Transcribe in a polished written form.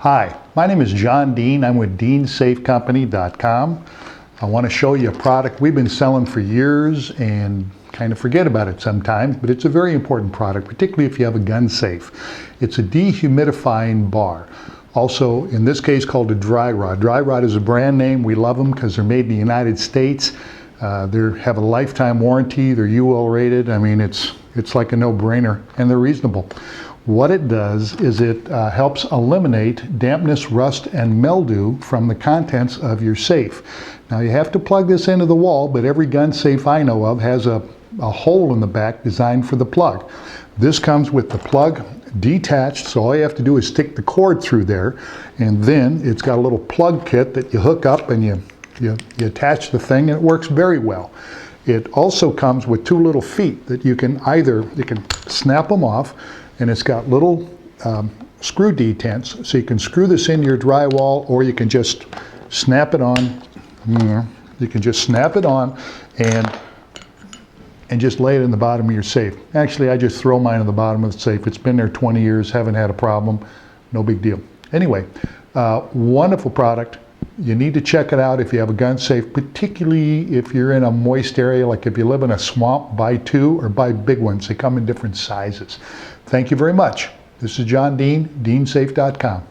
Hi, my name is John Dean. I'm with DeanSafeCompany.com. I want to show you a product we've been selling for years and kind of forget about it sometimes, but it's a very important product, particularly if you have a gun safe. It's a dehumidifying bar. Also, in this case, called a Dri Rod. Dri Rod is a brand name. We love them because they're made in the United States. They have a lifetime warranty. They're UL rated. I mean, it's like a no-brainer, and they're reasonable. What it does is it helps eliminate dampness, rust, and mildew from the contents of your safe. Now you have to plug this into the wall, but every gun safe I know of has a hole in the back designed for the plug. This comes with the plug detached, so all you have to do is stick the cord through there, and then it's got a little plug kit that you hook up and you attach the thing, and it works very well. It also comes with two little feet that you can snap them off, and it's got little screw detents, so you can screw this into your drywall, or you can just snap it on. You can just snap it on and just lay it in the bottom of your safe. Actually, I just throw mine in the bottom of the safe. It's been there 20 years, haven't had a problem, no big deal. Anyway, wonderful product. You need to check it out if you have a gun safe, particularly if you're in a moist area, like if you live in a swamp, buy two or buy big ones. They come in different sizes. Thank you very much. This is John Dean, DeanSafe.com.